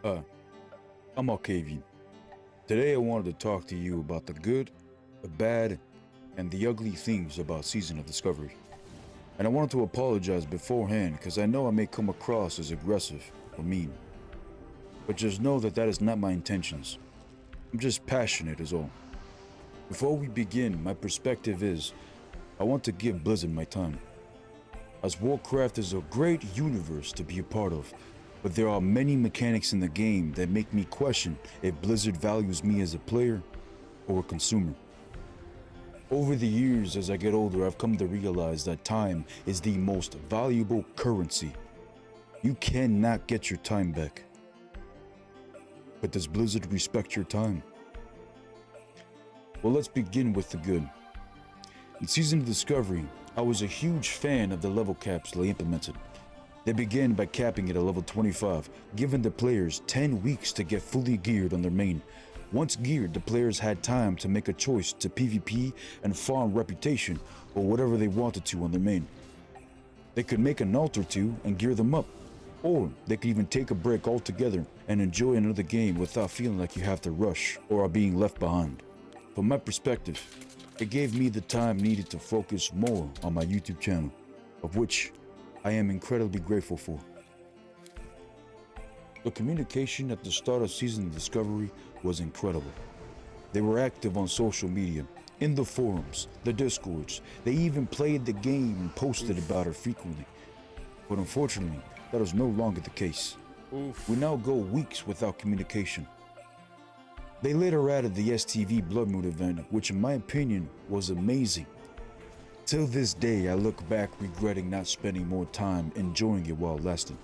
Hi, I'm Alkavian. Today I wanted to talk to you about the good, the bad, and the ugly things about Season of Discovery. And I wanted to apologize beforehand because I know I may come across as aggressive or mean. But just know that that is not my intentions. I'm just passionate is all. Before we begin, my perspective is I want to give Blizzard my time. As Warcraft is a great universe to be a part of, but there are many mechanics in the game that make me question if Blizzard values me as a player or a consumer. Over the years, as I get older, I've come to realize that time is the most valuable currency. You cannot get your time back. But does Blizzard respect your time? Well, let's begin with the good. In Season of Discovery, I was a huge fan of the level caps they implemented. They began by capping it at level 25, giving the players 10 weeks to get fully geared on their main. Once geared, the players had time to make a choice to PvP and farm reputation or whatever they wanted to on their main. They could make an ult or two and gear them up, or they could even take a break altogether and enjoy another game without feeling like you have to rush or are being left behind. From my perspective, it gave me the time needed to focus more on my YouTube channel, of which I am incredibly grateful for. The communication at the start of Season Discovery was incredible. They were active on social media, in the forums, the discords. They even played the game and posted about it frequently. But unfortunately, that is no longer the case. We now go weeks without communication. They later added the STV Blood Moon event, which in my opinion was amazing. Till this day, I look back regretting not spending more time enjoying it while it lasted.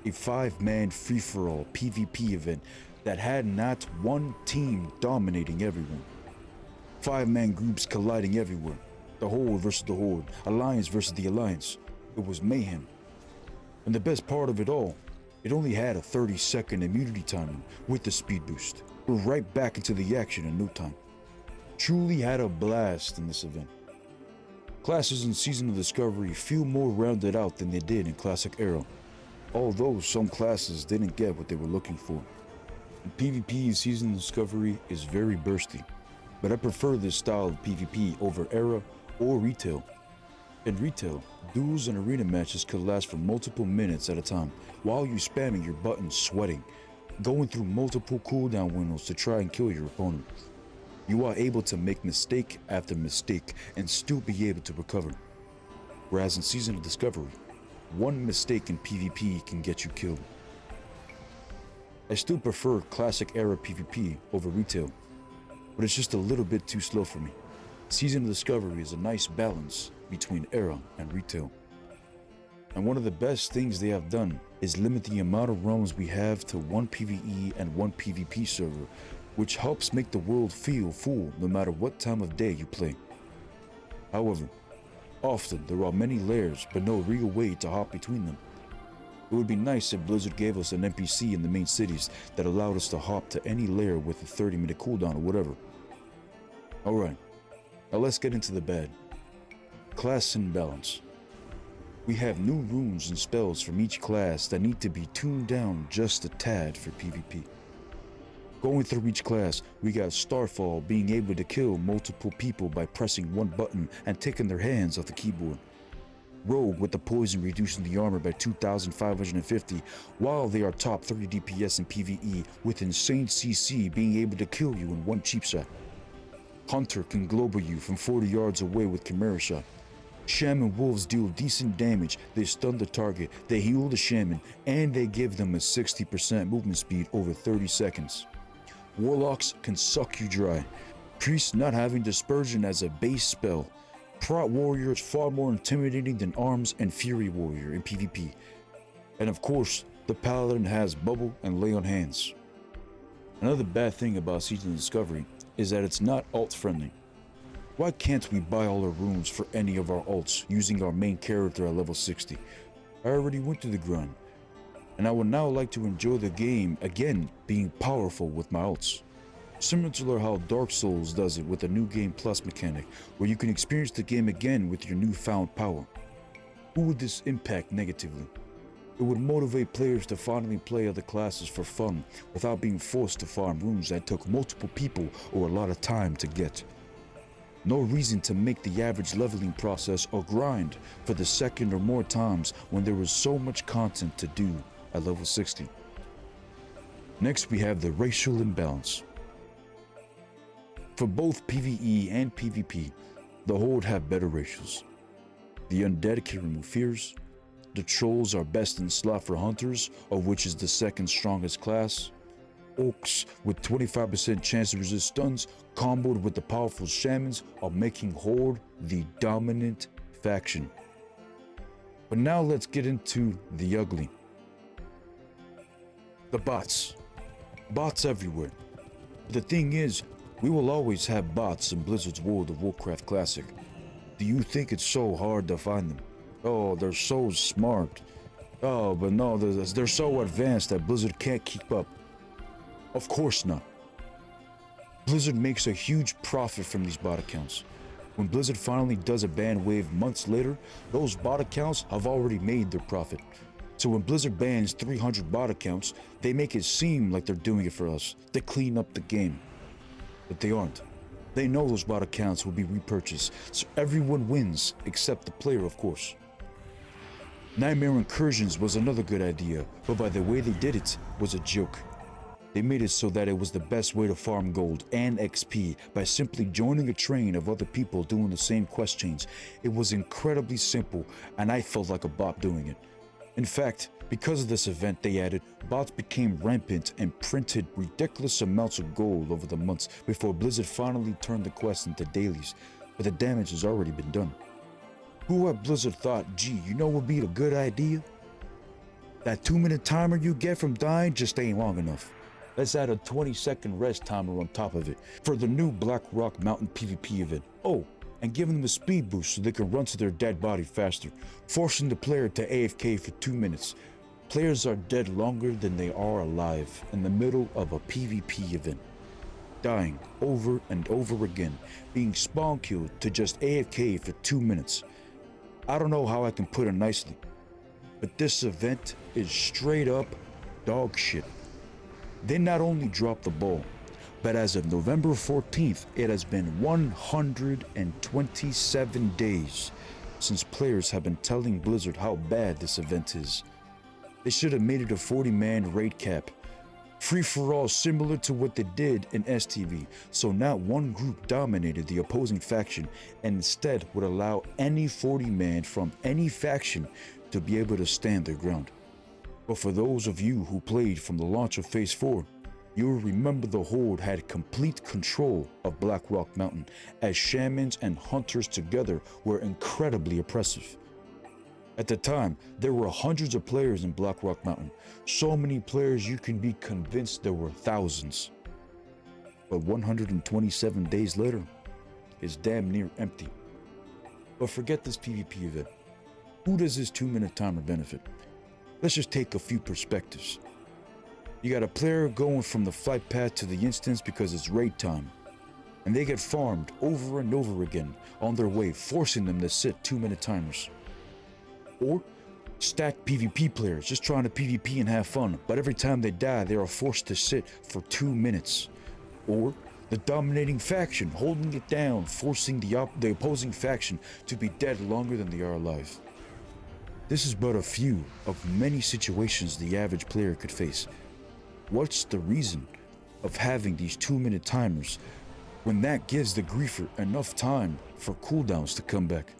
A 5-man free-for-all PvP event that had not one team dominating everyone. 5-man groups colliding everywhere. The Horde versus the Horde, Alliance versus the Alliance. It was mayhem. And the best part of it all, it only had a 30-second immunity timing with the speed boost. We're right back into the action in no time. Truly had a blast in this event. Classes in Season of Discovery feel more rounded out than they did in Classic Era, although some classes didn't get what they were looking for. And PvP in Season of Discovery is very bursty, but I prefer this style of PvP over Era or Retail. In Retail, duels and arena matches could last for multiple minutes at a time while you're spamming your buttons sweating, going through multiple cooldown windows to try and kill your opponent. You are able to make mistake after mistake and still be able to recover. Whereas in Season of Discovery, one mistake in PvP can get you killed. I still prefer Classic Era PvP over Retail, but it's just a little bit too slow for me. Season of Discovery is a nice balance between Era and Retail. And one of the best things they have done is limit the amount of rounds we have to one PvE and one PvP server, which helps make the world feel full no matter what time of day you play. However, often there are many layers but no real way to hop between them. It would be nice if Blizzard gave us an NPC in the main cities that allowed us to hop to any layer with a 30-minute cooldown or whatever. Alright, now let's get into the bad. Class imbalance. We have new runes and spells from each class that need to be tuned down just a tad for PvP. Going through each class, we got Starfall being able to kill multiple people by pressing one button and taking their hands off the keyboard. Rogue with the poison reducing the armor by 2,550 while they are top 30 DPS in PvE with insane CC being able to kill you in one cheap shot. Hunter can global you from 40 yards away with Chimera shot. Shaman wolves deal decent damage, they stun the target, they heal the shaman, and they give them a 60% movement speed over 30 seconds. Warlocks can suck you dry. Priests not having dispersion as a base spell. Prot warrior is far more intimidating than arms and fury warrior in PvP. And of course, the paladin has bubble and lay on hands. Another bad thing about Season of Discovery is that it's not alt friendly. Why can't we buy all our runes for any of our alts using our main character at level 60? I already went through the grind, and I would now like to enjoy the game again being powerful with my alts. Similar to how Dark Souls does it with a new game plus mechanic, where you can experience the game again with your newfound power. Who would this impact negatively? It would motivate players to finally play other classes for fun without being forced to farm runes that took multiple people or a lot of time to get. No reason to make the average leveling process a grind for the second or more times when there was so much content to do at level 60. Next we have the racial imbalance. For both PvE and PvP, the Horde have better ratios. The undead can remove fears. The trolls are best in slot for hunters, of which is the second strongest class. Orcs with 25% chance to resist stuns, comboed with the powerful shamans, are making Horde the dominant faction. But now let's get into the ugly. The bots. Bots everywhere. The thing is, we will always have bots in Blizzard's World of Warcraft Classic. Do you think it's so hard to find them? Oh, they're so smart. Oh, but no, they're so advanced that Blizzard can't keep up. Of course not. Blizzard makes a huge profit from these bot accounts. When Blizzard finally does a ban wave months later, those bot accounts have already made their profit. So when Blizzard bans 300 bot accounts, they make it seem like they're doing it for us, to clean up the game. But they aren't. They know those bot accounts will be repurchased, so everyone wins, except the player, of course. Nightmare Incursions was another good idea, but by the way they did it was a joke. They made it so that it was the best way to farm gold and XP by simply joining a train of other people doing the same quest chains. It was incredibly simple, and I felt like a bot doing it. In fact, because of this event they added, bots became rampant and printed ridiculous amounts of gold over the months before Blizzard finally turned the quest into dailies, but the damage has already been done. Who at Blizzard thought, gee, you know what would be a good idea? That 2-minute timer you get from dying just ain't long enough. Let's add a 20-second rest timer on top of it for the new Black Rock Mountain PvP event. Oh, and give them a speed boost so they can run to their dead body faster, forcing the player to AFK for 2 minutes. Players are dead longer than they are alive in the middle of a PvP event, dying over and over again, being spawn killed to just AFK for 2 minutes. I don't know how I can put it nicely, but this event is straight up dog shit. They not only dropped the ball, but as of November 14th, it has been 127 days since players have been telling Blizzard how bad this event is. They should have made it a 40-man raid cap, free-for-all similar to what they did in STV, so not one group dominated the opposing faction and instead would allow any 40-man from any faction to be able to stand their ground. But for those of you who played from the launch of Phase 4, you'll remember the Horde had complete control of Black Rock Mountain, as shamans and hunters together were incredibly oppressive. At the time, there were hundreds of players in Black Rock Mountain, so many players you can be convinced there were thousands. But 127 days later, it's damn near empty. But forget this PvP event. Who does this 2-minute timer benefit? Let's just take a few perspectives. You got a player going from the flight path to the instance because it's raid time, and they get farmed over and over again on their way, forcing them to sit 2-minute timers. Or stacked PvP players just trying to PvP and have fun, but every time they die they are forced to sit for 2 minutes. Or the dominating faction holding it down, forcing the opposing faction to be dead longer than they are alive. This is but a few of many situations the average player could face. What's the reason of having these 2-minute timers when that gives the griefer enough time for cooldowns to come back?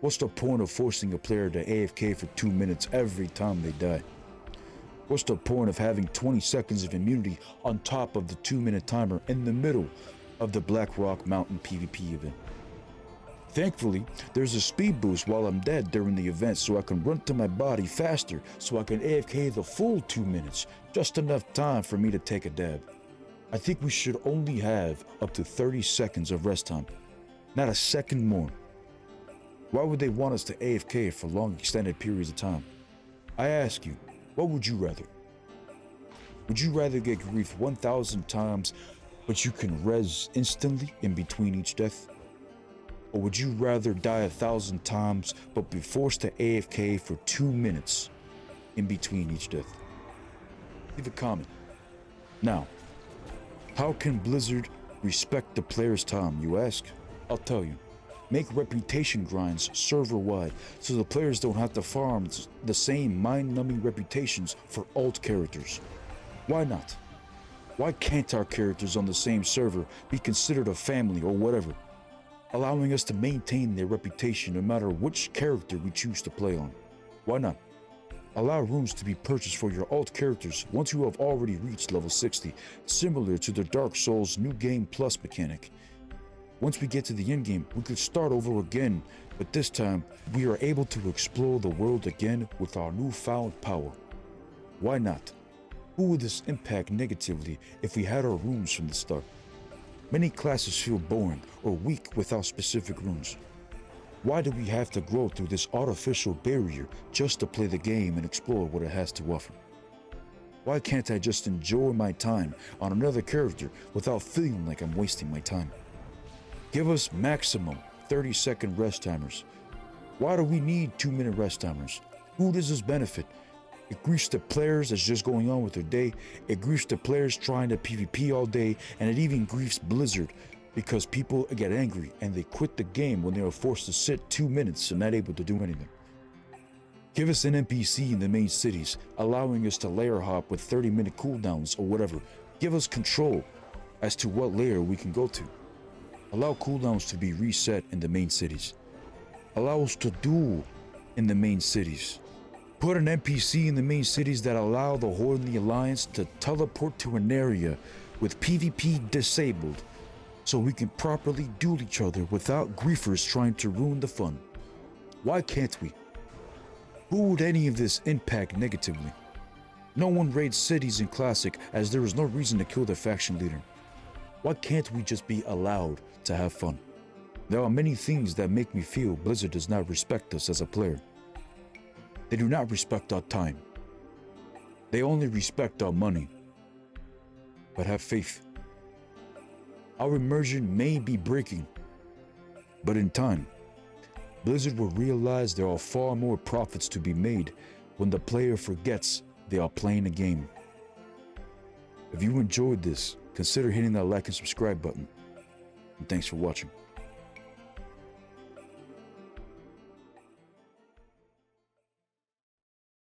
What's the point of forcing a player to AFK for 2 minutes every time they die? What's the point of having 20 seconds of immunity on top of the 2-minute timer in the middle of the Black Rock Mountain PvP event? Thankfully, there's a speed boost while I'm dead during the event so I can run to my body faster so I can AFK the full 2 minutes, just enough time for me to take a dab. I think we should only have up to 30 seconds of rest time, not a second more. Why would they want us to AFK for long extended periods of time? I ask you, what would you rather? Would you rather get griefed 1,000 times but you can res instantly in between each death? Or would you rather die 1,000 times but be forced to AFK for 2 minutes in between each death. Leave a comment. Now, how can Blizzard respect the player's time, you ask? I'll tell you. Make reputation grinds server-wide so the players don't have to farm the same mind-numbing reputations for alt characters. Why not? Why can't our characters on the same server be considered a family or whatever, allowing us to maintain their reputation no matter which character we choose to play on? Why not? Allow rooms to be purchased for your alt characters once you have already reached level 60, similar to the Dark Souls New Game Plus mechanic. Once we get to the endgame, we could start over again, but this time, we are able to explore the world again with our newfound power. Why not? Who would this impact negatively if we had our runes from the start? Many classes feel boring or weak without specific runes. Why do we have to grow through this artificial barrier just to play the game and explore what it has to offer? Why can't I just enjoy my time on another character without feeling like I'm wasting my time? Give us maximum 30-second rest timers. Why do we need 2-minute rest timers? Who does this benefit? It griefs the players that's just going on with their day, it griefs the players trying to PvP all day, and it even griefs Blizzard because people get angry and they quit the game when they are forced to sit 2 minutes and not able to do anything. Give us an NPC in the main cities, allowing us to layer hop with 30-minute cooldowns or whatever. Give us control as to what layer we can go to. Allow cooldowns to be reset in the main cities. Allow us to duel in the main cities. Put an NPC in the main cities that allow the Horde and the Alliance to teleport to an area with PvP disabled so we can properly duel each other without griefers trying to ruin the fun. Why can't we? Who would any of this impact negatively? No one raids cities in Classic as there is no reason to kill their faction leader. Why can't we just be allowed to have fun? There are many things that make me feel Blizzard does not respect us as a player. They do not respect our time. They only respect our money. But have faith. Our immersion may be breaking, but in time, Blizzard will realize there are far more profits to be made when the player forgets they are playing a game. If you enjoyed this, consider hitting that like and subscribe button. And thanks for watching.